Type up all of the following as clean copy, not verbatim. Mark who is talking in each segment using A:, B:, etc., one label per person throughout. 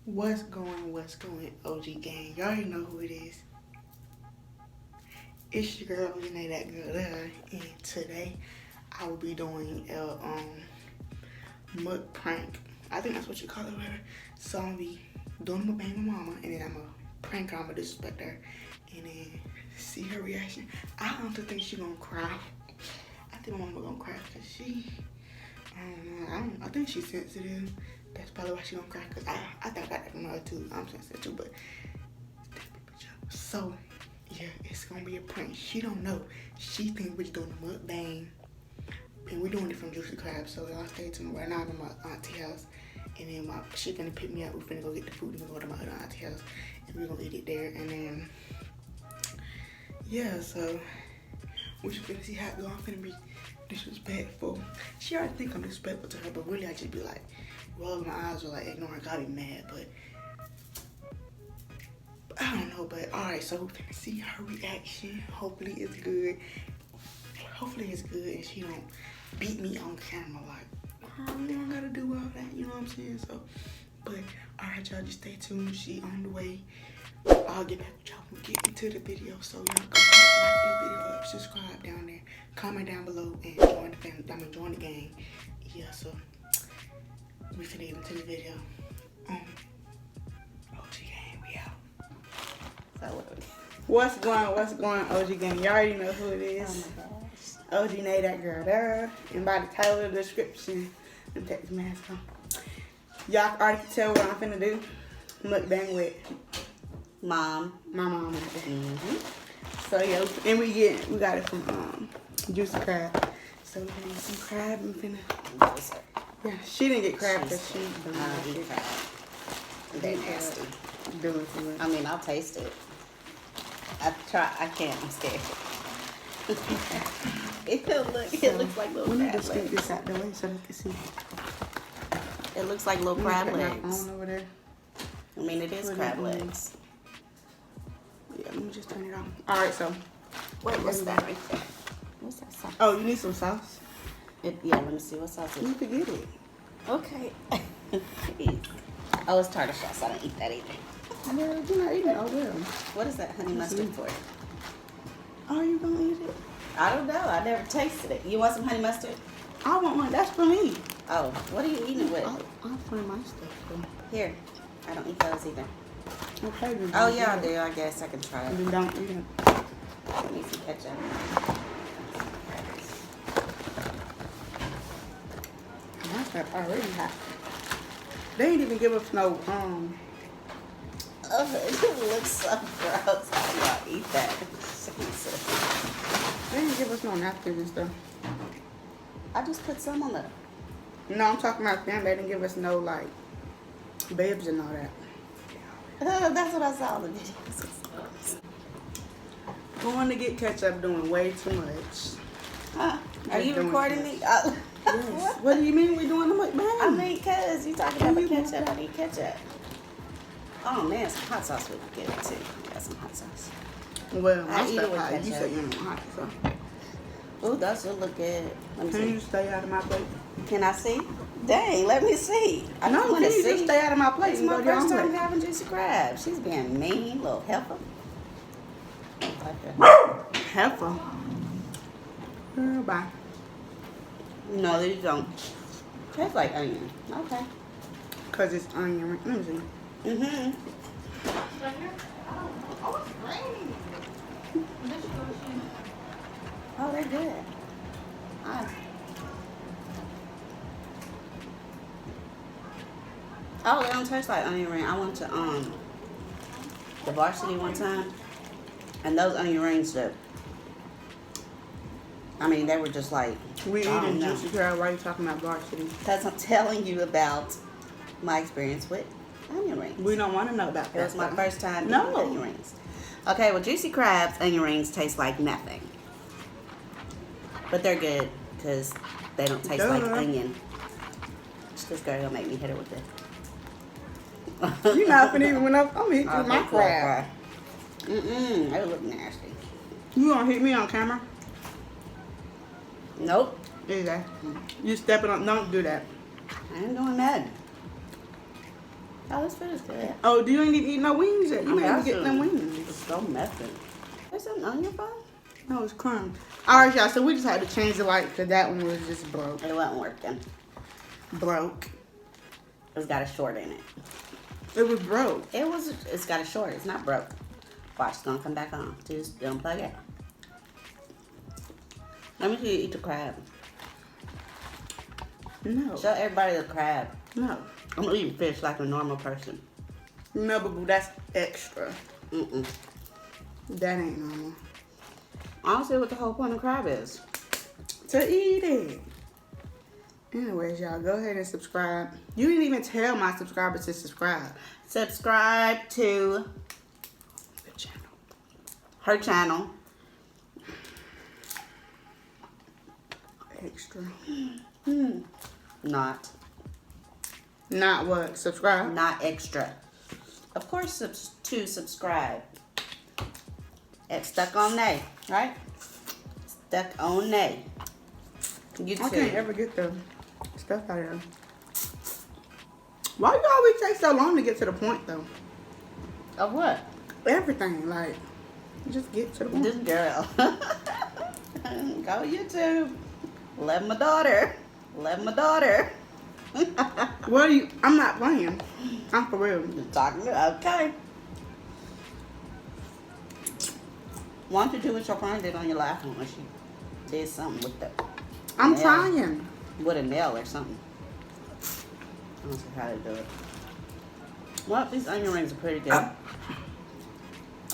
A: What's going, OG gang? Y'all already know who it is. It's your girl, OG, that girl there. And today, I will be doing a MUKPRANK. I think that's what you call it, whatever. So I'm gonna be doing my baby mama, and then I'm gonna prank her, I'm gonna disrespect her, and then see her reaction. I don't think she's gonna cry. I think my mama gonna cry because I think she's sensitive. That's probably why she gonna cry, because I think I got that from her too. I'm sensitive too, but so yeah, it's gonna be a prank. She don't know. She think we're doing a mukbang, and we're doing it from Juicy Crab. So y'all stay tuned. Right now I'm in my auntie house, and then she finna pick me up. We're finna go get the food and go to my other auntie house, and we're gonna eat it there. And then yeah, so we just finna see how it go. I'm finna be disrespectful. She already think I'm disrespectful to her, but really I just be like rolling my eyes or like ignoring. I be mad, but I don't know. But alright, so we're finna see her reaction. Hopefully it's good. Hopefully it's good and she don't beat me on camera like, oh, you don't gotta do all that, you know what I'm saying? So, but alright, y'all, just stay tuned. She on the way. I'll get back with y'all when we get into the video. So y'all go ahead, like this video up, subscribe down there, comment down below, and join the family. I'm gonna join the gang. Yeah, so we finna get into the video. OG gang, we out.
B: So
A: What's going, OG gang? Y'all already know who it is.
B: Oh my gosh.
A: OG Nay, that girl there. And by the title of the description, let me take this mask off. Y'all already can tell what I'm finna do. Mukbang with
B: my mom.
A: So yeah, and we got it from Juicy Crab. So we're gonna eat some crab and finna. Yeah, she didn't get crab because she
B: eat crab. They're nasty.
A: Doing too much.
B: I mean, I'll taste it. I can't. I'm scared. It looks like little
A: we need
B: crab
A: to scoop
B: legs.
A: this out the way so they can see.
B: It looks like little crab
A: On
B: legs.
A: over there.
B: I mean, it is crab legs.
A: Yeah, let me just turn it on. All right, so.
B: Wait, what's that right there? What's that sauce?
A: Oh, you need some sauce?
B: Yeah, let me see what sauce it
A: You
B: is.
A: could get it.
B: Okay. Jeez. Oh, it's tartar sauce. I don't eat that either.
A: Well, you're not eating it. Oh, well.
B: What is that honey mustard for?
A: Oh, you gonna eat it?
B: I don't know. I never tasted it. You want some honey mustard?
A: I want one. That's for me.
B: Oh, what are you eating it with?
A: I'll find my stuff.
B: Here. I don't eat those either.
A: Okay, then
B: Oh,
A: don't
B: yeah, I
A: eat it.
B: do. I guess I can try it.
A: Then don't eat it.
B: Let me see ketchup.
A: My stuff already hot. They ain't even give us no,
B: Oh, it looks so gross. How do y'all eat that?
A: they didn't give us no napkins and stuff.
B: I just put some on there.
A: No, I'm talking about them. They didn't give us no, like, bibs and all that.
B: That's what I saw in the videos.
A: Going to get ketchup doing way too much.
B: Huh? Are you
A: doing
B: recording
A: too
B: me?
A: Yes. What do you mean we doing the mukbang?
B: I mean, cause you talking about the ketchup. I need ketchup. Oh man, some hot sauce would be good too. Got some hot sauce.
A: Well, my
B: I eat it
A: stuff
B: with
A: hot. You
B: ketchup.
A: said you don't hot, so.
B: Ooh, those will look good. Let me
A: Can
B: see.
A: you stay out of my plate?
B: Can I see? Dang, let me see. I
A: No,
B: just want
A: can
B: to
A: you
B: see.
A: just stay out of my plate
B: It's
A: and
B: my
A: go to your
B: first
A: own
B: time
A: plate?
B: having juicy crab. She's being mean, little heifer. Okay.
A: Heifer. Girl, bye.
B: No, these don't. Tastes like onion. Okay.
A: Because it's onion ring. Let me see.
B: Mm-hmm. Oh, they're good. Nice. Oh, they don't taste like onion ring. I went to the Varsity one time, and those onion rings that they were just like,
A: We
B: I don't
A: eating
B: know.
A: Juicy Crab. Why are you talking about Varsity?
B: Because I'm telling you about my experience with onion rings.
A: We don't want to know about
B: It
A: that.
B: was my
A: stuff.
B: first time
A: No.
B: eating onion rings. Okay, well, Juicy Crab's onion rings taste like nothing. But they're good because they don't taste like
A: Duh.
B: onion. This girl gonna make me hit her with it.
A: You not finna even when I'm gonna hit you with
B: Okay,
A: my
B: cool,
A: crab.
B: Mm-mm, they look nasty.
A: You gonna hit me on camera?
B: Nope.
A: Exactly. You stepping up. Don't do that.
B: I ain't doing that. Oh, this food is good.
A: Oh, do you ain't even eat no wings yet? You ain't even get no wings.
B: It's so messy. There's something on your phone?
A: No, it's crumbs. Alright, y'all, so we just had to change the light because that one was just broke.
B: It wasn't working.
A: Broke.
B: It's got a short in it.
A: It was broke.
B: It's got a short. It's not broke. Watch, it's gonna come back on. Just unplug it. Let me see you eat the crab.
A: No.
B: Show everybody the crab.
A: No.
B: I'm eating fish like a normal person.
A: No, boo, that's extra.
B: Mm-mm.
A: That ain't normal.
B: I don't see what the whole point of crab is.
A: To eat it. Anyways, y'all, go ahead and subscribe. You didn't even tell my subscribers to subscribe.
B: Subscribe to
A: The channel.
B: her channel.
A: Extra.
B: Not
A: What? Subscribe?
B: Not extra. Of course, to subscribe. At STUCKONNAEE, right? STUCKONNAEE. YouTube.
A: I can't ever get the stuff out of there. Why you always take so long to get to the point, though?
B: Of what?
A: Everything, like, just get to the point.
B: This girl. Go YouTube. Love my daughter. Love my daughter.
A: What are you? I'm not playing. I'm for real.
B: You're talking to, okay. Why don't you do what your friend did on your last one when she did something with the
A: I'm
B: nail,
A: trying.
B: with a nail or something. I don't see how to do it. Well, these onion rings are pretty good. Are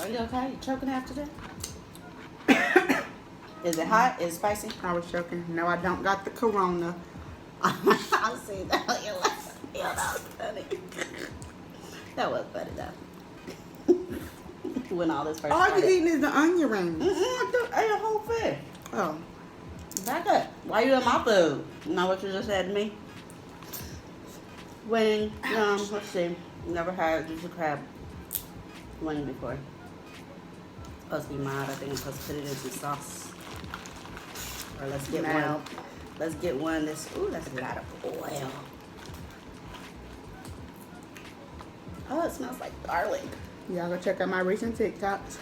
B: you okay? You choking after that? Is it hot? Is it spicy?
A: I was joking. No, I don't got the corona.
B: I see that on your last video. That was funny. That was funny though. When all this first
A: All
B: started.
A: you eating is the onion rings.
B: I ate a whole fish.
A: Oh.
B: Back up. Why you in my food? You know what you just said to me? Wing. Let's see. Never had juicy crab wing before. Supposed to be mild. I think I'm supposed to put it in some sauce. Or let's get
A: Mild.
B: one. Let's get one that's, ooh, that's a lot of oil. Oh, it smells like garlic.
A: Y'all go check out my recent TikToks.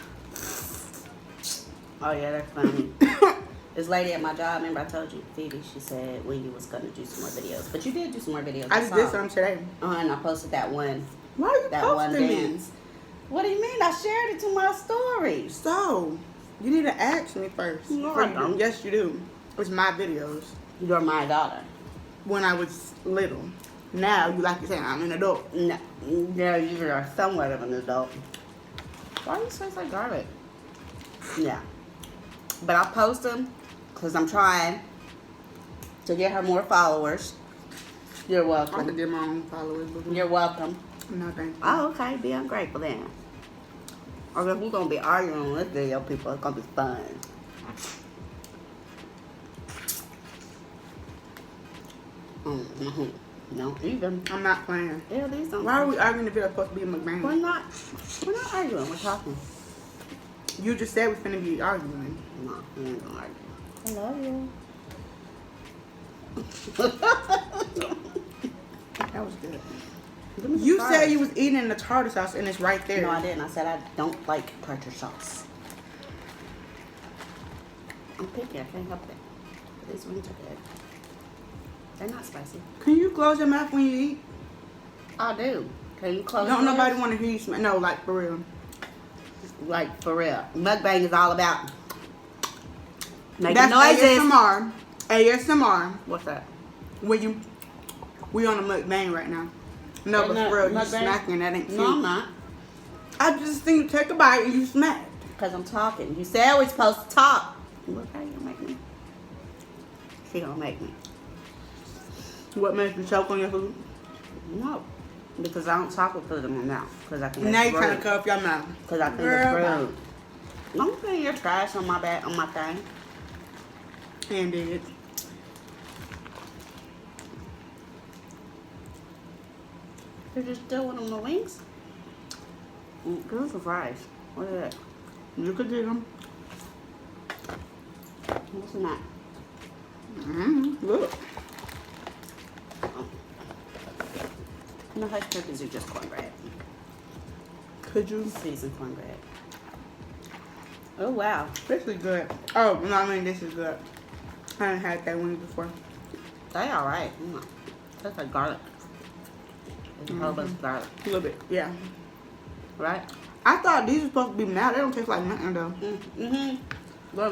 B: Oh yeah, that's funny. This lady at my job, remember I told you, Phoebe, she said when you was gonna do some more videos. But you did do some more videos.
A: I just did some today.
B: And I posted that one.
A: Why are you
B: That one
A: posting me?
B: dance. What do you mean? I shared it to my stories.
A: So, you need to ask me first.
B: No,
A: For
B: I
A: you.
B: don't.
A: Yes, you do. It's my videos.
B: You're my daughter.
A: When I was little. Now, you like to say I'm an adult.
B: No, yeah, you are somewhat of an adult. Why do you taste like garlic? Yeah. But I'll post them because I'm trying to get her more followers. You're
A: I
B: welcome.
A: could get my own followers. But
B: You're welcome.
A: no, thank you.
B: Oh, okay. Be ungrateful then. Okay, we're going to be arguing on this video, people. It's going to be fun. No, even.
A: I'm not playing.
B: Yeah, these don't.
A: Why are we arguing if it's supposed to be a
B: We're
A: mukbang?
B: not. We're not arguing. We're talking.
A: You just said we're finna be arguing.
B: No, we ain't gonna argue. I love you.
A: That was good.
B: Give me some
A: You
B: fries.
A: said you was eating the tartar sauce and it's right there.
B: No, I didn't. I said I don't like tartar sauce. I'm picky. I can't help it. But these wings are good. They're not spicy.
A: Can you close your mouth when you eat?
B: I do. Can you close
A: Don't
B: yours?
A: nobody want to hear you smell. No, like for real.
B: Like, for real. Mukbang is all about making
A: That's
B: noises.
A: ASMR. ASMR.
B: What's that?
A: We on a mukbang right now. No,
B: Isn't
A: but
B: that
A: for real, you
B: mukbang?
A: smacking, that ain't
B: No, I'm
A: food.
B: not.
A: I just think you take a bite and you smack.
B: Because I'm talking. You said we're supposed to talk. Look how you gonna make me. She gonna make me.
A: What makes you choke on your food?
B: No. Because I don't talk with food in my mouth. Because I think
A: Now
B: it's
A: you trying to
B: rude.
A: cuff your mouth.
B: Because I think
A: Girl,
B: it's rude. Don't put your trash on my back, on my thing.
A: And did.
B: Did you still want my wings? Give me some fries. What is that?
A: You could dig them.
B: What's in that?
A: Look.
B: No, hush puppies are just cornbread.
A: Could you?
B: Seasoned cornbread. Oh, wow.
A: This is good. Oh, no, I mean, this is good. I haven't had that one before.
B: They all right. That's like garlic. There's a whole bunch of garlic.
A: A little bit, yeah.
B: Right?
A: I thought these were supposed to be mild. They don't taste like nothing, though.
B: They're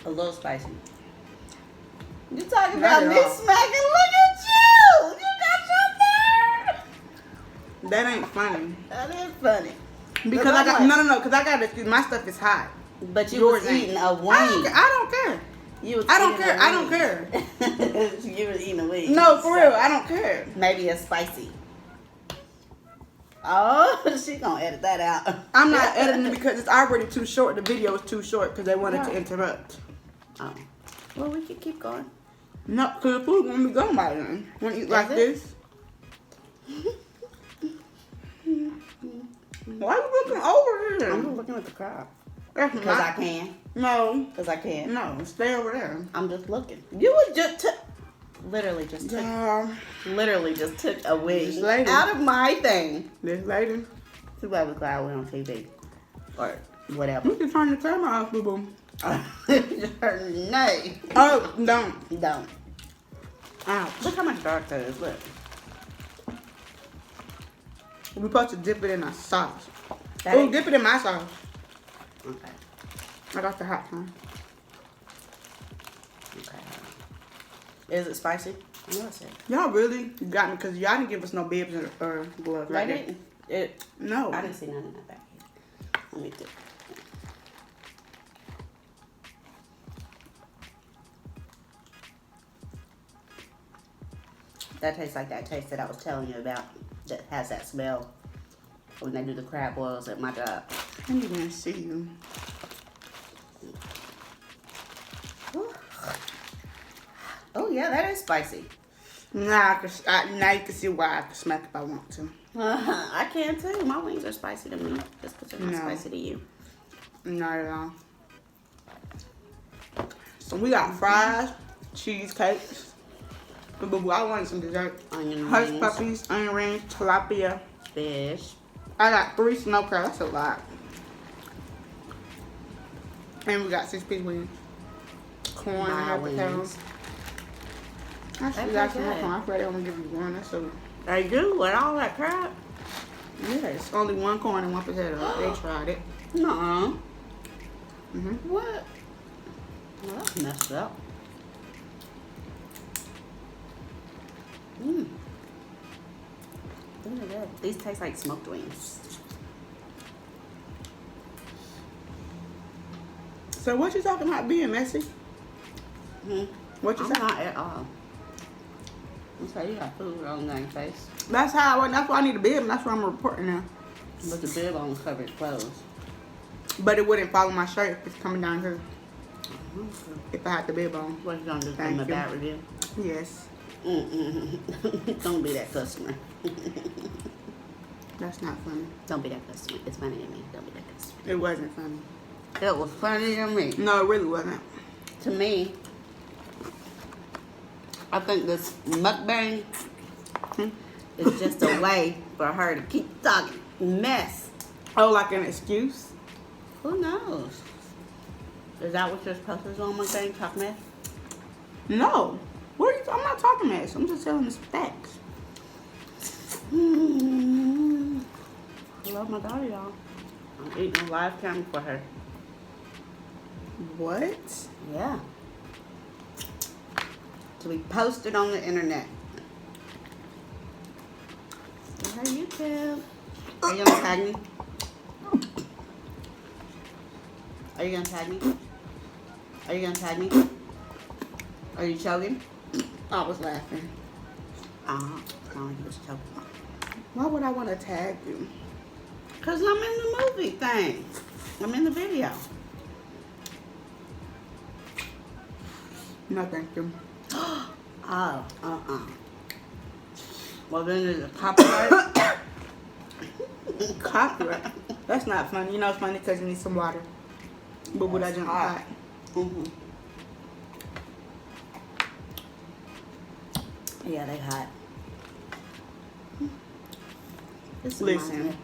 B: a little spicy. You talking
A: Not
B: about
A: at
B: me
A: all.
B: smacking? Look at you! You got your nerve!
A: That ain't funny.
B: That is funny.
A: Because I got, no, because I got to excuse, my stuff is hot.
B: But you
A: Yours
B: was
A: ain't.
B: eating a wing.
A: I don't care.
B: You was
A: I don't
B: eating
A: care.
B: a
A: I don't
B: wing.
A: care.
B: You was eating a wing.
A: No, for real, I don't care.
B: Maybe it's spicy. Oh, she gonna edit that out.
A: I'm not editing it because it's already too short. The video is too short because they wanted to interrupt.
B: Oh. Well, we can keep going.
A: No, because the food won't be gone by then. Want to eat like this? Why are you looking over here?
B: I'm just looking at the crab.
A: That's
B: Because
A: not.
B: I can.
A: No.
B: Because I can.
A: No, stay over there.
B: I'm just looking. You was just literally just took a wing
A: This lady.
B: out of my thing.
A: This lady.
B: Too bad we're glad we're on TV. Or whatever.
A: You can turn the camera off, boo boo.
B: Nay.
A: Oh, don't.
B: Don't.
A: Ouch.
B: Look how much dark that is. Look.
A: We're supposed to dip it in our sauce.
B: That
A: Oh,
B: ain't-
A: dip it in my sauce.
B: Okay.
A: I got the hot one.
B: Okay. Is it spicy? I know it's it.
A: Y'all really got me because y'all didn't give us no bibs or gloves.
B: I
A: Right
B: didn't. It.
A: No.
B: I didn't see none in that back here. Let me do. That tastes like that taste that I was telling you about. That has that smell when they do the crab boils at my job.
A: I didn't even see you.
B: Oh yeah, that is spicy.
A: Now you can see why I can smack if I want to.
B: I can too. My wings are spicy to me, just because they're not
A: No.
B: spicy to you.
A: Not at all. So we got fries, cheesecakes. Boo-boo, I wanted some dessert.
B: Onion
A: Hush
B: rings,
A: puppies, onion rings, tilapia.
B: fish.
A: I got 3 snow crabs. That's a lot. And we got 6-piece wings. Corn,
B: My
A: happy
B: wings.
A: pounds. Actually,
B: That's
A: got some more
B: good.
A: corn. I forgot they only give you one. That's so.
B: They do with all that crab?
A: Yes, only 1 corn and 1 potato. They tried it.
B: Nuh-uh.
A: Mhm.
B: What? Well, that's messed up. Mmm. Look at that. These taste like smoked wings.
A: So what you talking about being messy?
B: Hmm.
A: What you
B: I'm
A: saying?
B: not at all. You say you got food on your face.
A: That's how. That's why I need a bib. And that's why I'm reporting now.
B: But the bib on covered clothes.
A: But it wouldn't follow my shirt if it's coming down here. If I had the bib on.
B: What you gonna do? Give
A: Thank
B: them a
A: you.
B: bad review?
A: Yes.
B: Don't be that customer.
A: That's not funny.
B: Don't be that customer. It's funny to me. Don't be that customer.
A: It wasn't funny.
B: It was funny to me.
A: No, it really wasn't.
B: To me, I think this mukbang is just a way for her to keep talking mess.
A: Oh, like an excuse?
B: Who knows? Is that what you're supposed to do on mukbang? Talk mess?
A: No. What are you? I'm not talking mess. I'm just telling the facts.
B: I love my daughter, y'all. I'm eating a live camera for her.
A: What?
B: Yeah. To be posted on the internet. Hey, YouTube. Are you gonna tag me? Are you gonna tag me? Are you gonna tag me? Are you choking?
A: I was laughing.
B: No, you was choking.
A: Why would I want to tag you?
B: Cause I'm in the movie thing. I'm in the video.
A: No, thank you.
B: Oh, Well, then there's a copyright.
A: Copyright. That's not funny. You know it's funny because you need some water. But would I jump hot?
B: Mm-hmm. Yeah, they hot.
A: Listen,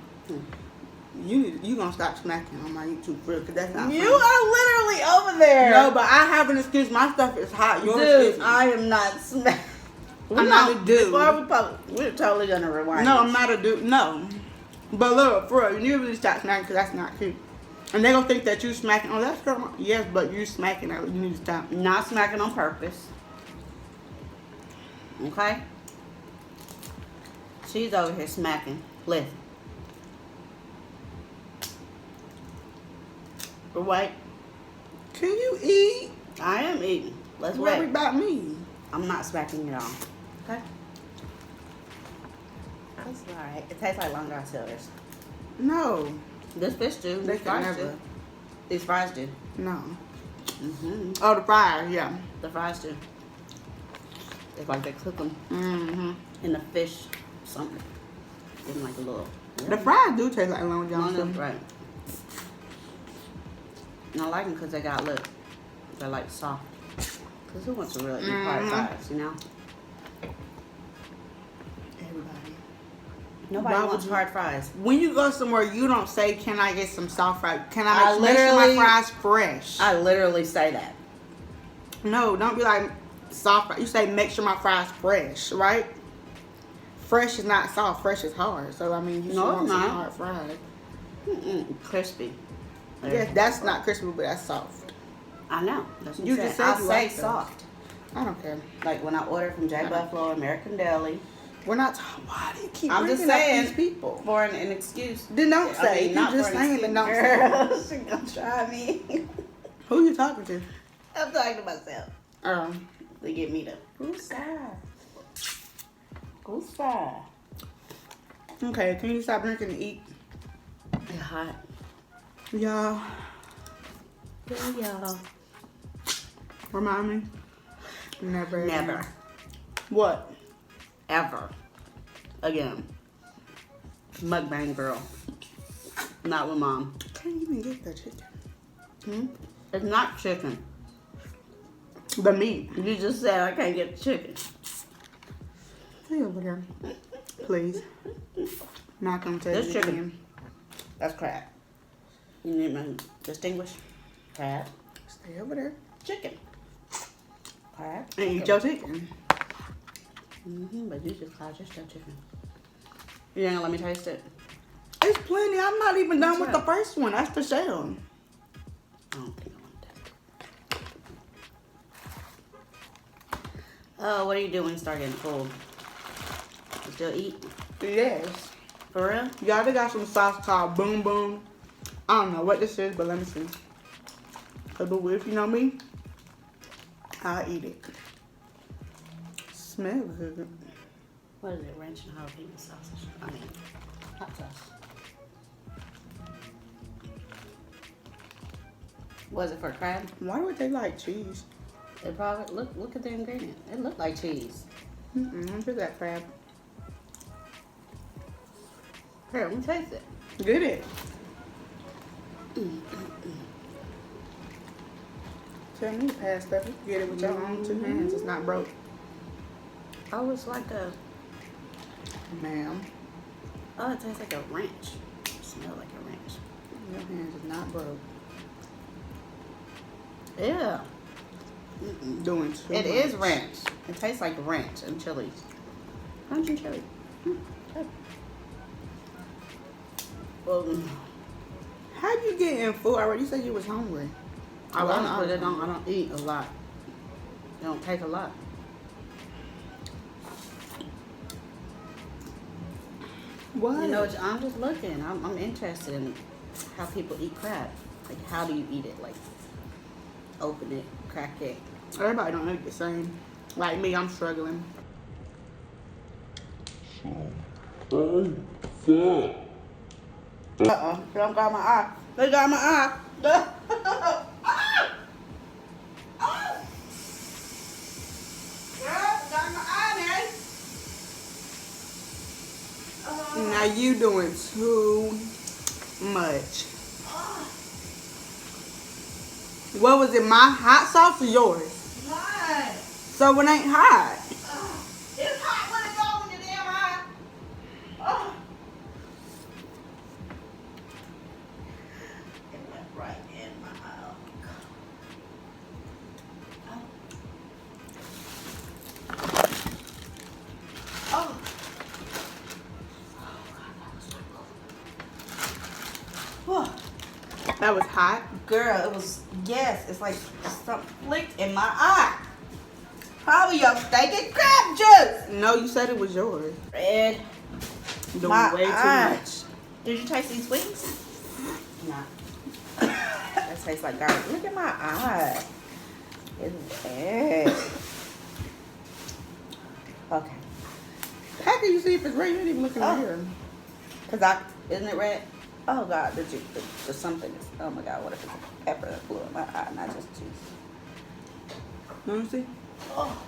A: you gonna stop smacking on my YouTube for real, cause that's not
B: You
A: funny.
B: are literally over there.
A: No, but I have an excuse. My stuff is hot. Yours
B: Dude,
A: is.
B: I am not smacking.
A: I'm not a dude.
B: We're totally gonna rewind.
A: No,
B: this.
A: I'm not a dude. No. But look, for real, you need to really stop smacking because that's not cute. And they gonna think that you smacking. Oh, that's girl. Yes, but you smacking her. You need to stop.
B: Not smacking on purpose. Okay? She's over here smacking. Listen. But wait.
A: Can you eat?
B: I am eating. Let's
A: Worry
B: wait.
A: about me.
B: I'm not smacking it on. Okay? That's alright. It tastes like long grass cellars.
A: No.
B: This fish do.
A: They
B: These
A: can
B: fries
A: never.
B: do. These fries do.
A: No.
B: Mm-hmm.
A: Oh, the fries, yeah.
B: The fries do. It's like they cook them
A: Mm-hmm.
B: in the fish something. In like a little.
A: The fries do taste like Long John
B: Long
A: Silver.
B: John, right. And I like them because they got, look, they're like soft. Because who wants to really eat hard fries, you know?
A: Everybody.
B: Nobody
A: Why
B: wants
A: would you-
B: hard fries.
A: When you go somewhere, you don't say, "Can I get some soft fries? Can
B: I
A: I make sure my
B: literally-
A: fries fresh?"
B: I literally say that.
A: No, don't be like soft fries. You say, "Make sure my fries fresh," right? Fresh is not soft. Fresh is hard. So I mean, you should
B: No,
A: want
B: it's
A: some
B: not.
A: hard fries.
B: Crispy.
A: Yes, that's not crispy, but that's soft.
B: I know. That's what
A: You
B: I'm
A: just
B: saying.
A: said
B: I
A: you
B: say
A: like those.
B: soft.
A: I don't care.
B: Like when I order from J Buffalo, American Deli.
A: We're not. Why do you keep
B: I'm just
A: bringing up
B: saying
A: these people?
B: for an excuse.
A: Then don't
B: I
A: say.
B: mean,
A: You
B: not
A: just
B: for an
A: saying, then don't say.
B: Girl, she gonna try me.
A: Who you talking to?
B: I'm talking to myself. To get me to. Who's that?
A: Okay, can you stop drinking and eat?
B: It's hot.
A: Y'all,
B: Yeah, y'all.
A: remind me. Never. again.
B: Never.
A: What?
B: Ever. Again. Mukbang girl. Not with mom.
A: Can't even get the chicken.
B: It's not chicken.
A: The meat.
B: You just said I can't get the chicken.
A: Stay over there. Please. Not gonna tell
B: This
A: you
B: chicken.
A: again.
B: That's crab. You need to distinguish crab,
A: Stay over there.
B: chicken. Crab.
A: And eat your chicken.
B: But you just called yourself chicken. You ain't gonna let me taste it?
A: It's plenty. I'm not even done with
B: What's
A: the first one. That's the shell.
B: I don't think I want that. What do you do when you start getting full? You still eat?
A: Yes.
B: For real?
A: Y'all, they got some sauce called Boom Boom. I don't know what this is, but let me see. But if you know me, I'll eat it. Smells good.
B: What is it? Ranch and jalapeno sausage. I mean, hot sauce. Was it for crab?
A: Why would they like cheese?
B: It probably look at the ingredient. It looked like cheese.
A: Look at that crab.
B: Here, let me taste it.
A: Get it. Tell me to pass stuff. You can get it with your own 2 hands. It's not broke.
B: Oh, it's like a.
A: Ma'am,
B: Oh, it tastes like a ranch. It smells like a ranch.
A: your hands is not broke.
B: Yeah.
A: Doing too
B: It
A: much.
B: is ranch. It tastes like ranch and chilies. Ranch and chili. Good. Well,
A: How you getting full already? You said you was hungry.
B: I don't eat a lot. It don't take a lot.
A: What?
B: You know, I'm just looking. I'm interested in how people eat crab. Like, how do you eat it? Like, open it, crack it.
A: Everybody don't eat the same. Like me, I'm struggling.
B: Don't got my eye. They got my eye.
A: Now you doing too much. What was it, my hot sauce or yours?
B: Mine.
A: So it ain't hot.
B: It's hot when it goes in your damn eye.
A: That was hot.
B: Girl, it was, yes, it's like something flicked in my eye. Probably your stinking crab juice.
A: No, you said it was yours.
B: Red.
A: Doing
B: My
A: way too
B: eye.
A: much.
B: Did you taste these wings? Nah. That tastes like garbage. Look at my eye. It's red. Okay.
A: How can you see if it's red? You ain't even looking right here.
B: Isn't it red? Oh God, there's something. Oh my God, what if it's a pepper that flew in my eye, not just juice?
A: Let me see.
B: Oh.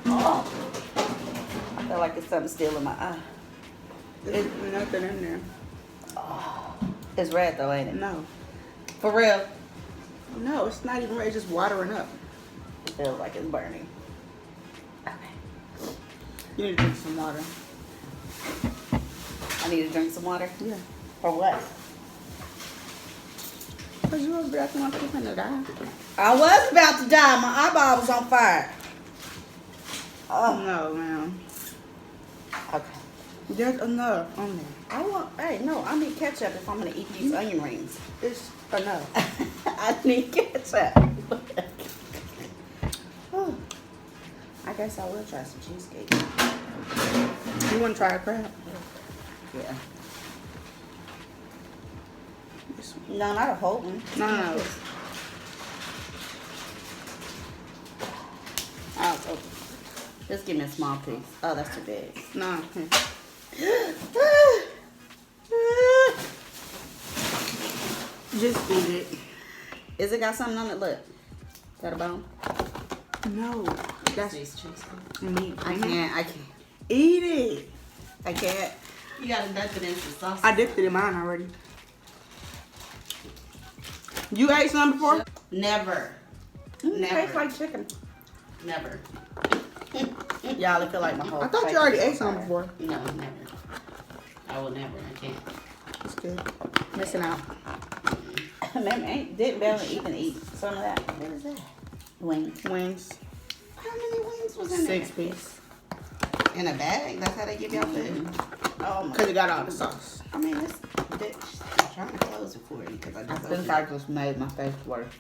B: Oh. I feel like it's something still in my eye.
A: There's nothing in there.
B: Oh. It's red though, ain't it?
A: No.
B: For real?
A: No, it's not even red. It's just watering up.
B: It feels like it's burning. Okay.
A: You need to drink some water.
B: I need to drink some water?
A: Yeah.
B: For what?
A: Because you were acting like you were gonna die.
B: I was about to die. My eyeball was on fire. Oh.
A: No, man.
B: Okay.
A: There's enough on there.
B: Hey, no, I need ketchup if I'm going to eat these onion rings.
A: It's enough.
B: I need ketchup. Oh. I guess I will try some cheesecake.
A: You want to try a crab?
B: Yeah.
A: This one.
B: No, not a whole one.
A: No. Oh,
B: Just give me a small piece. Oh, that's too big.
A: no. Just eat it.
B: Is it got something on it? Look. Got a bone?
A: No. That's meat.
B: I can't.
A: Eat it.
B: I can't. You gotta dip it in some sauce.
A: I dipped it in mine already. You ate some before?
B: Never.
A: It
B: Never.
A: tastes like chicken.
B: Never. Y'all, I feel like my whole
A: I thought
B: face
A: you already
B: is
A: ate
B: on
A: some
B: fire.
A: before.
B: No, never. I will never. I can't.
A: It's good. Missing out.
B: Man, didn't barely even eat some of that. What is that? Wings.
A: Wings.
B: How many wings was in there?
A: 6 piece.
B: In a bag? That's how they give y'all food? Oh my.
A: Because it got all the sauce.
B: I mean, this bitch. I'm trying to close it for you because I just think I just made my face worse.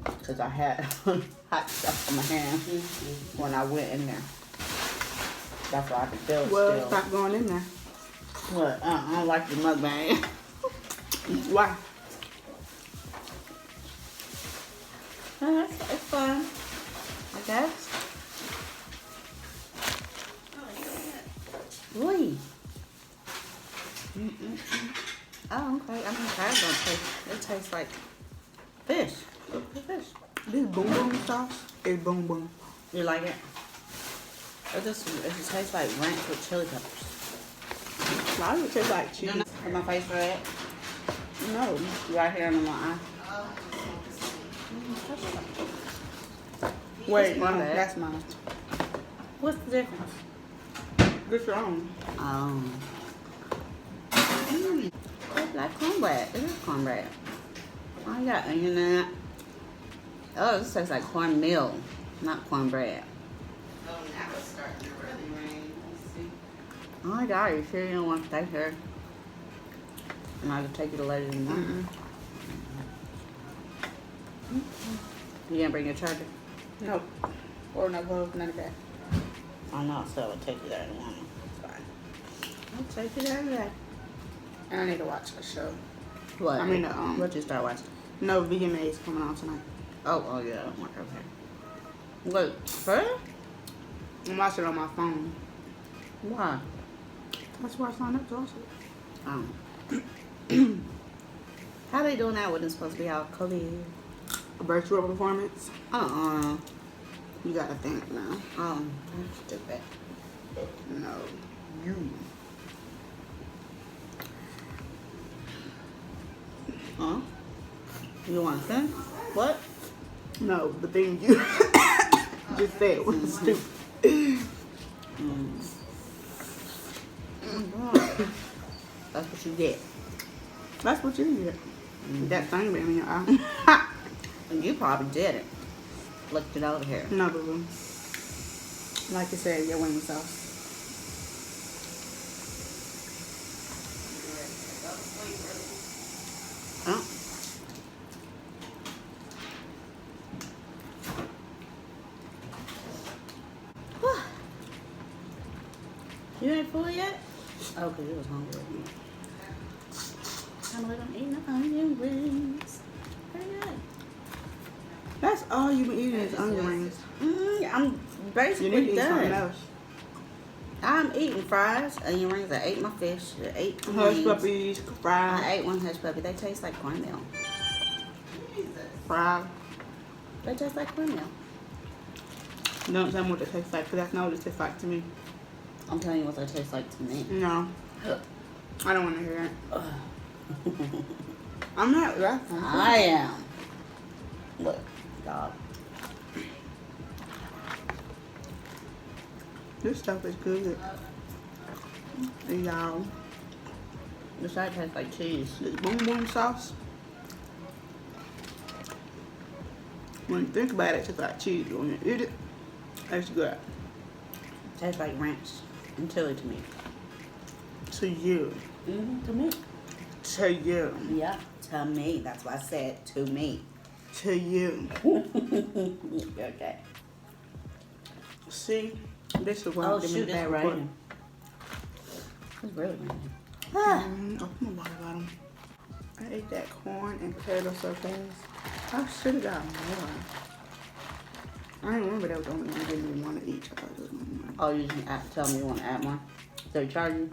B: Because I had hot stuff on my hands when I went in there. That's why I could feel it
A: Well,
B: still.
A: stop going in there.
B: What? I don't like the mukbang.
A: Why?
B: It's fun, I guess. Really? Oh, okay. I mean, crab don't taste. It tastes like fish. Fish.
A: This boom boom sauce is boom boom.
B: You like it? It just tastes like ranch with chili peppers.
A: Why does it taste like cheese?
B: Is my face red?
A: No.
B: Right here under my eye.
A: Wait,
B: My
A: no,
B: bad.
A: that's mine.
B: What's the difference?
A: Get your own.
B: It's like cornbread. It is cornbread. Oh, you got onion in it. Oh, this tastes like cornmeal, not cornbread. Oh, now it's starting to really rain. Let's see. Oh my God, you sure you don't want to stay here? And I can take you to later in the morning. You gonna bring your charger?
A: No. Or no clothes, none of that.
B: I know, so I'll take you there in the morning. It's fine. I'll take you there today.
A: And I need to watch a show.
B: What?
A: I mean,
B: what you start watching?
A: No, VMA's coming on tonight.
B: Oh yeah. Okay. Wait, first?
A: I'm watching it on my phone.
B: Why?
A: That's why I signed up to watch it.
B: How they doing that when it's supposed to be all COVID?
A: A virtual performance.
B: Uh-uh.
A: You gotta think now.
B: That's stupid.
A: No. You.
B: Huh? You want to sing? What?
A: No, the thing you just said was stupid.
B: That's what you get.
A: That's what you get. That thing been in your eye.
B: And you probably did it. Looked it over here.
A: No, boo-boo. Like I said, your wing sauce.
B: You ain't full yet? Oh, because you was hungry. I'm eating the onion rings. Pretty good.
A: That's all you been eating is onion rings.
B: I'm basically
A: You need to eat something
B: done.
A: else.
B: I'm eating fries, onion rings. I ate my fish. I ate
A: Hush
B: wings.
A: puppies, fries.
B: I ate one hush puppy. They taste like cornmeal.
A: Fries.
B: They taste like cornmeal.
A: Don't tell me what they taste like, because that's not what it tastes like to me.
B: I'm telling you what they taste like to me.
A: No. I don't want to hear that. I'm not laughing.
B: I am. Look, dog.
A: This stuff is good. Y'all.
B: The side tastes like cheese.
A: This boom boom sauce. When you think about it, it tastes like cheese. When you eat it, it's good.
B: Tastes like ranch and chili to me.
A: To you.
B: To me.
A: To you.
B: Yeah, to me. That's why I said to me.
A: To you.
B: Okay.
A: See? This is what
B: Oh
A: I'm giving
B: shoot,
A: the
B: it's
A: bad report.
B: raining. It's really raining.
A: Open my water bottle. I ate that corn and potato so fast. I should have got more. I didn't remember that was the only one I didn't even want to eat. I thought it was only one.
B: Oh, you just tell me you want to add more? So you charge you?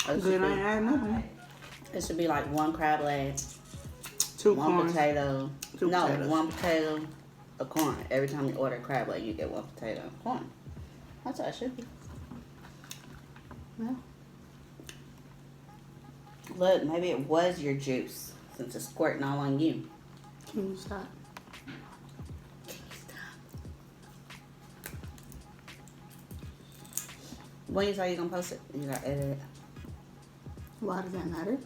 A: Good, I ain't adding nothing.
B: It should be like 1 crab leg,
A: Two
B: one
A: corns.
B: potato.
A: Two
B: no,
A: potatoes.
B: 1 potato, a corn. Every time you order a crab leg, you get 1 potato, a corn. That's how it should be. Yeah. Look, maybe it was your juice since it's squirting all on you.
A: Can you stop?
B: Can you stop? When you say you're gonna post it, you gotta edit it.
A: Why does that matter?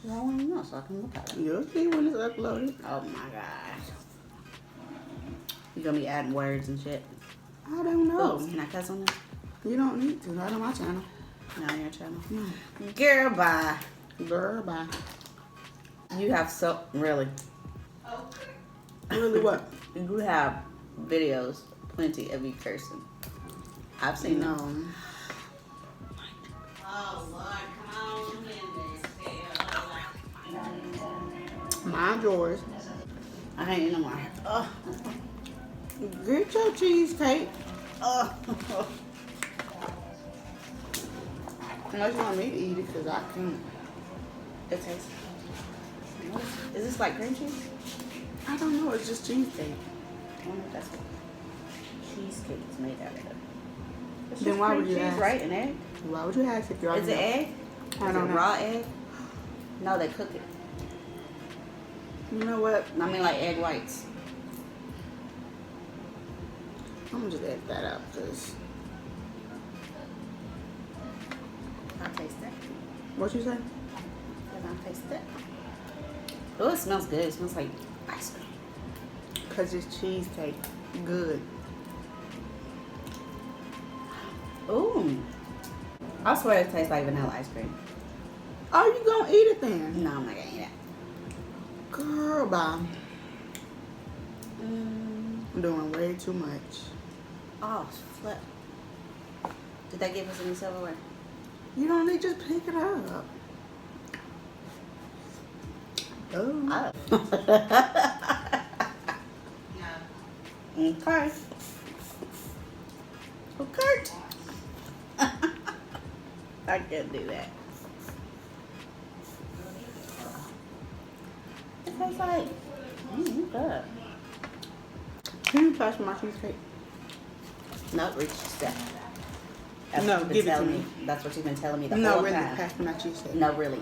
B: Cause I want to know so I can look at it.
A: You'll see when it's uploaded.
B: Oh my gosh. You gonna be adding words and shit?
A: I don't know.
B: Oops, can I cuss on this?
A: You don't need to. Not on my channel.
B: No, on your channel.
A: No.
B: Girl, bye.
A: Girl, bye.
B: You have really.
A: Really what?
B: You have videos, plenty of you cursing. I've seen
A: No.
B: them. Oh Lord, come on,
A: Mind yours.
B: I ain't no more. Oh.
A: Get your cheesecake.
B: Oh.
A: Unless you want me to eat it, because I can't.
B: It tastes. Is this like cream cheese?
A: I don't know. It's just cheesecake.
B: I wonder if that's what cheesecake is made out of. It's
A: Then
B: just
A: why
B: cream
A: would you
B: cheese,
A: ask?
B: right? An egg?
A: Why would you ask if you're
B: Is it egg?
A: I
B: Is
A: don't
B: it
A: know.
B: raw egg? No, they cook it.
A: You know what?
B: I mean, like egg whites.
A: I'm going to just edit that out, because...
B: I'll taste that.
A: What you say?
B: I'll taste that. Oh, it smells good. It smells like ice cream.
A: Because it's cheesecake. Good.
B: Ooh. I swear it tastes like vanilla ice cream.
A: Are you going to eat it then?
B: No, I'm not gonna eat it.
A: Girl, bye. I'm doing way too much.
B: Oh, flip. Did they give us any silverware?
A: You don't need to just pick it up. Oh.
B: Okay. Okay. I can't do that. It tastes like, good.
A: Can you pass me my cheesecake?
B: No, Rich, step.
A: No, give it to me.
B: That's what you've been telling me the
A: No,
B: whole
A: really,
B: time.
A: pass me my cheesecake.
B: No, really.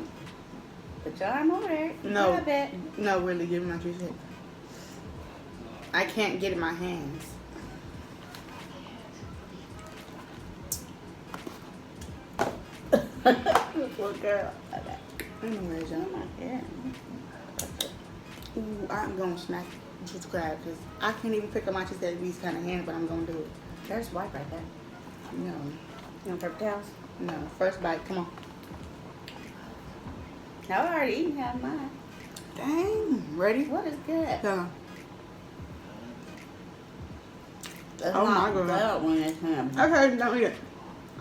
B: Put your arm over there.
A: No.
B: Grab it.
A: No, really, give me my cheesecake. I can't get it in my hands.
B: Poor girl. Okay.
A: Anyways, y'all.
B: Yeah.
A: Ooh, I'm gonna smack this crab because I can't even pick up my cheesecake with these kind of hands, but I'm gonna do it.
B: There's white right there.
A: No,
B: You want paper towels?
A: no. First bite, come on.
B: I've already eaten half mine.
A: Dang, ready?
B: What is good?
A: Go.
B: It's
A: Oh
B: not
A: my goodness.
B: good when it's him.
A: Okay, don't eat it.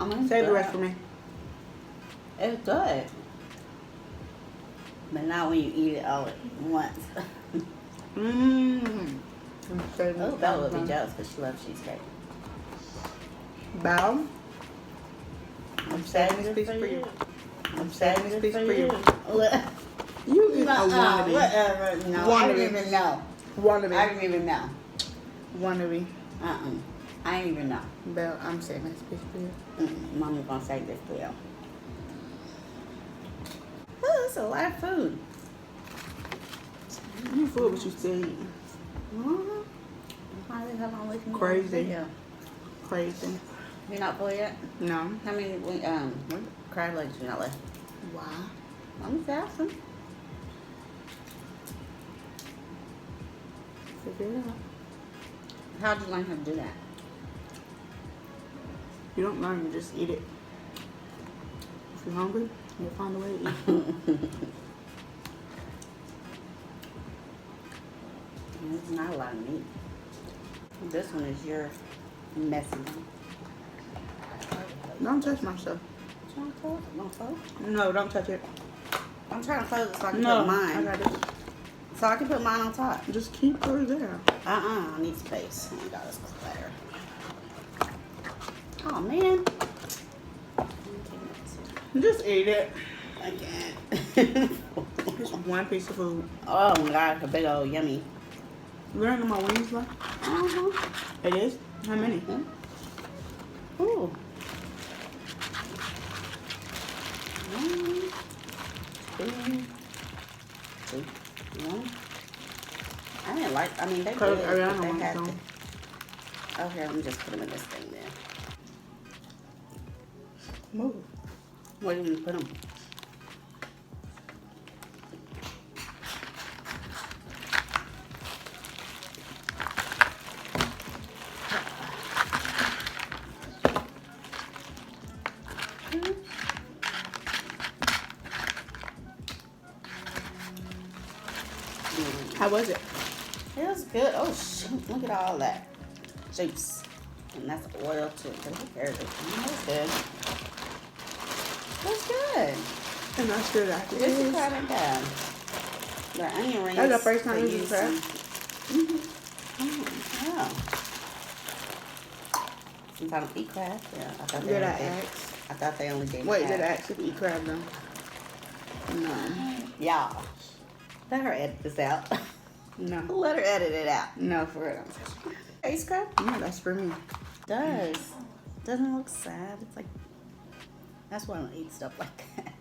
B: I mean,
A: Save the
B: good.
A: rest for me.
B: It's good. But not when you eat it all at once.
A: Mmm.
B: Oh, Bella would be jealous because she loves cheesecake.
A: Bow.
B: I'm
A: saving
B: saving
A: this
B: this
A: piece
B: for
A: for
B: you.
A: you.
B: I'm saving this piece for you.
A: You is a wannabe.
B: Whatever. No, I didn't even know.
A: Wannabe.
B: I didn't even know.
A: Wannabe.
B: I didn't even know.
A: Belle, I'm saving this piece for you.
B: Mommy's gonna save this for you. Oh, that's a lot of food.
A: You fool, but you still eating. Crazy. Crazy.
B: You're not full yet?
A: No.
B: How many crab legs you not left?
A: Why?
B: I'm just asking.
A: Figure it out.
B: How'd you learn how to do that?
A: You don't learn, you just eat it. If you're hungry, you'll find a way to eat.
B: There's not a lot of meat. This one is your messy one.
A: Don't touch my stuff.
B: Don't close?
A: No, don't touch it.
B: I'm trying to close it so I can
A: No,
B: put mine.
A: I got it.
B: So I can put mine on top.
A: Just keep her there.
B: I need space. Oh my god, it's clutter. Oh man.
A: Just eat it.
B: I can't.
A: Just one piece of food.
B: Oh my god, a big old yummy.
A: You learning my wings left? It is? How many?
B: Ooh. One. I didn't like, I mean, they
A: Cause
B: did,
A: Ariana
B: but they
A: wants
B: had
A: some.
B: to. Okay, let me just put them in this thing then.
A: Move.
B: Where do you put them?
A: How was it?
B: It was good. Oh shoot, look at all that juice. And that's oil too. Look at it. That's good. That's good.
A: And that's good after
B: This is
A: this.
B: crab and bad. The onion rings.
A: That's the first time
B: for
A: you used crab?
B: Yeah. Since I don't eat crab, yeah. I thought they
A: Did I
B: only did.
A: ask?
B: I thought they only did.
A: Wait,
B: crab.
A: did I ask if you eat crab though? No.
B: Yeah. Let her edit this out.
A: No.
B: Let her edit it out.
A: No, for real.
B: Face crab?
A: No, that's for me.
B: Does. Doesn't look sad. It's like, that's why I don't eat stuff like that.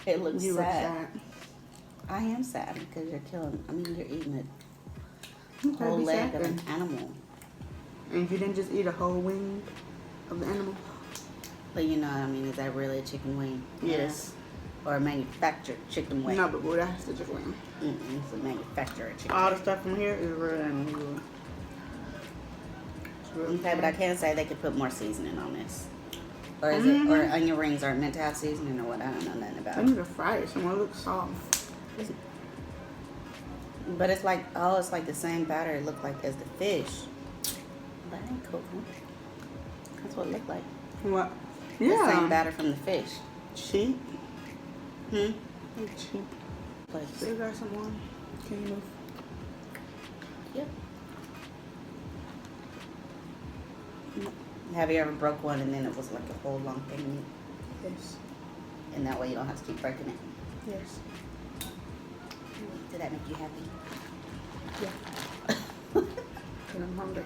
B: It looks
A: You look
B: sad.
A: sad.
B: I am sad because you're killing, I mean, you're eating
A: You
B: a
A: gotta
B: whole
A: be
B: leg
A: sad
B: of an
A: then.
B: animal.
A: And you didn't just eat a whole wing of the animal?
B: But you know what I mean? Is that really a chicken wing?
A: Yes.
B: Or a manufactured chicken wing?
A: No, but boy, that's the chicken wing.
B: It's a manufactured chicken
A: All
B: wing.
A: the stuff from here is real animal.
B: Okay, but I can say they could put more seasoning on this. Or is it, or onion rings aren't meant to have seasoning or what? I don't know nothing about
A: I
B: it.
A: need to fry it. Someone looks soft.
B: But it's like, oh, it's like the same batter it looked like as the fish. That ain't cool. That's what it looked like.
A: What?
B: The same batter from the fish.
A: Cheap.
B: Hmm?
A: Cheap.
B: Place.
A: Still got some more. Can you move?
B: Yep. Have you ever broke one and then it was like a whole long thing?
A: Yes.
B: And that way you don't have to keep breaking it.
A: Yes.
B: Did that make you happy?
A: Yeah. Because I'm hungry.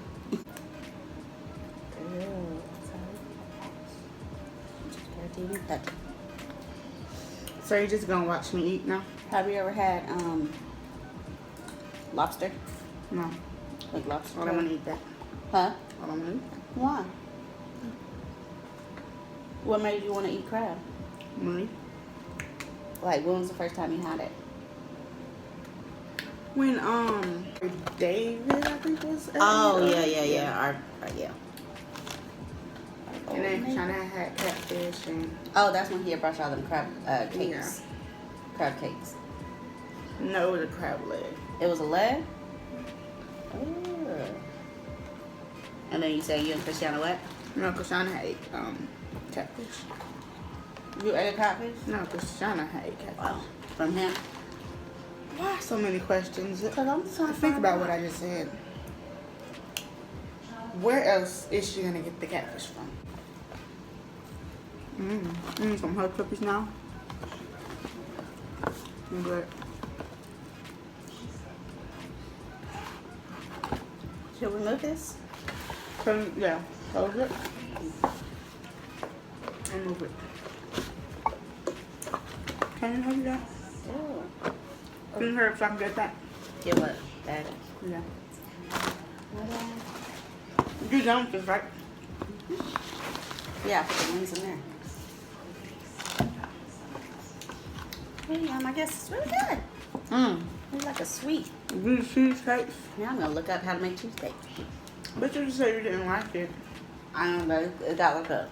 A: So you're just gonna watch me eat now?
B: Have you ever had lobster?
A: No.
B: Like lobster?
A: I don't want to eat that.
B: Huh?
A: I don't want to eat that.
B: Why? What made you want to eat crab?
A: Me?
B: Like, when was the first time you had it?
A: When David, I think was.
B: Oh yeah. Yeah.
A: And then China had catfish and.
B: Oh, that's when he had brought y'all them crab cakes.
A: Yeah.
B: Crab cakes.
A: No, it was a crab leg.
B: It was a leg? Oh. And then you say you and Christiana what?
A: No, Christiana ate catfish.
B: You ate a catfish?
A: No, Christiana ate catfish.
B: Wow. From him?
A: Why so many questions?
B: Because I'm trying to
A: Think about what I just said. Where else is she gonna get the catfish from? You need some hot cookies now? Good.
B: Should we move this?
A: Yeah, hold it. And move it. Can you hold that?
B: Oh.
A: Can you hurry up so I can get that?
B: Get what? That.
A: Yeah. You done with this, right?
B: Yeah, put the wings in there. I guess it's really good. It's like a sweet.
A: These cheesecakes.
B: Now I'm gonna look up how to make cheesecake.
A: But you just said you didn't like it.
B: I don't know. It got like a,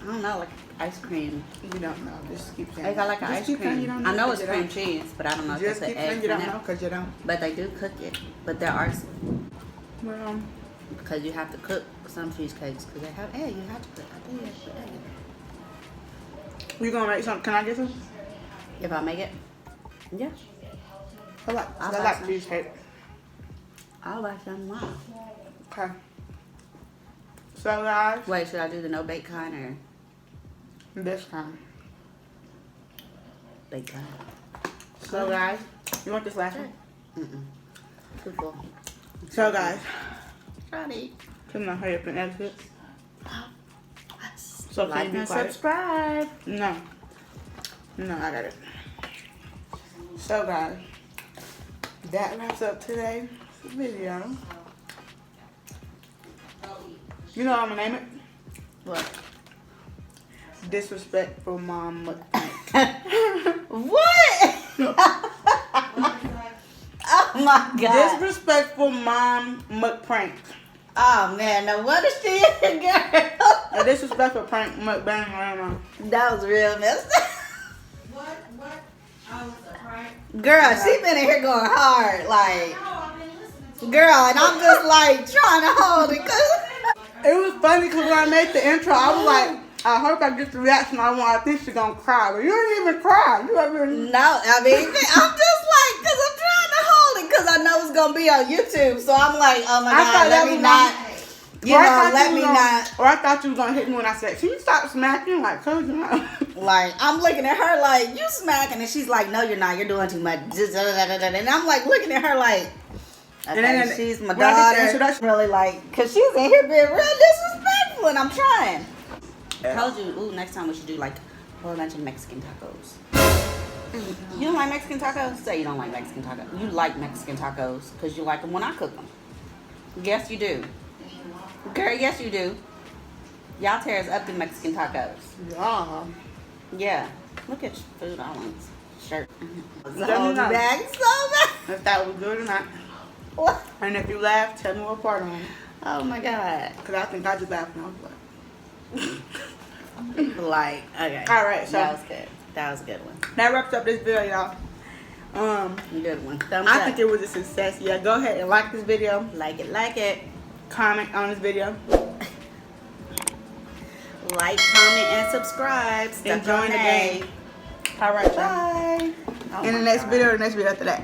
B: I don't know, like ice cream.
A: You don't know. Just keep saying.
B: It got like an ice cream. I know it's cream cheese, but I don't know if it's
A: Just
B: an
A: keep
B: egg
A: saying you
B: in
A: don't
B: it.
A: know because you don't.
B: But they do cook it. But there are,
A: Well,
B: because you have to cook some cheesecakes because they have egg. You have to put, I think you have to put egg in it.
A: you gonna make some? Can I get some?
B: If I make it, yeah.
A: I
B: I'll buy
A: like
B: some.
A: cheesecake.
B: I'll buy some. Wow.
A: Okay. So guys,
B: Wait, should I do the no bake kind or
A: this time.
B: bake kind?
A: So guys, you want this last one?
B: Too full.
A: So guys,
B: Try to eat.
A: can I hurry up and exit? So
B: Like
A: can you be
B: and
A: quiet?
B: subscribe.
A: No. No, I got it. So guys, that wraps up today's video. You know what I'm gonna name it?
B: What?
A: Disrespectful Mom MUKPRANK.
B: What? Oh my god.
A: Disrespectful Mom MUKPRANK.
B: Oh man, now what is she in, girl?
A: A disrespectful prank mukbang, I don't know.
B: That was real messed up.
C: What? Oh, it's a prank.
B: Girl, she been in here going hard, like,
C: No, I've been listening to
B: girl, and I'm just like trying to hold it, cause
A: It was funny because when I made the intro, I was like, I hope I get the reaction I want. I think she's gonna cry, but you didn't even cry. You haven't.
B: no, I mean, I'm just like, cause I'm trying to hold it, cause I know it's gonna be on YouTube, so I'm like, oh my
A: I thought
B: god,
A: that
B: let me
A: was
B: not, you
A: Or I
B: know,
A: thought
B: let
A: you
B: me
A: was gonna-
B: not.
A: Or I thought you was gonna hit me when I said, "Can you stop smacking?" Like, cause you know.
B: Like, I'm looking at her like, you smacking, and she's like, no, you're not, you're doing too much. And I'm like looking at her like, okay,
A: And then
B: she's my
A: when I did the
B: daughter.
A: introduction-
B: Really like, cause she's in here being real disrespectful, and I'm trying. I told you, ooh, next time we should do like a whole bunch of Mexican tacos. You don't like Mexican tacos? Say you don't like Mexican tacos. You like Mexican tacos because you like them when I cook them. Yes, you do. Girl, yes, you do. Y'all tear us up the Mexican tacos.
A: Yeah.
B: Yeah. Look at your food all on his shirt.
A: Let me know
B: Bag so bad.
A: if that was good or not.
B: What?
A: And if you laugh, tell me what part I'm on.
B: Oh my god.
A: Cause I think I just laughed and I was like.
B: Like, okay.
A: All right, so
B: that was good. That was a good one.
A: that wraps up this video, y'all.
B: Good one. Thumbs
A: I
B: up.
A: think it was a success. Yeah, go ahead and like this video,
B: Like it, like it.
A: comment on this video,
B: Like, comment, and subscribe.
A: and join the
B: STUCKONNAEE.
A: game. All right, y'all.
B: Bye. Oh
A: In the
B: my
A: next
B: God.
A: video, the next video after that.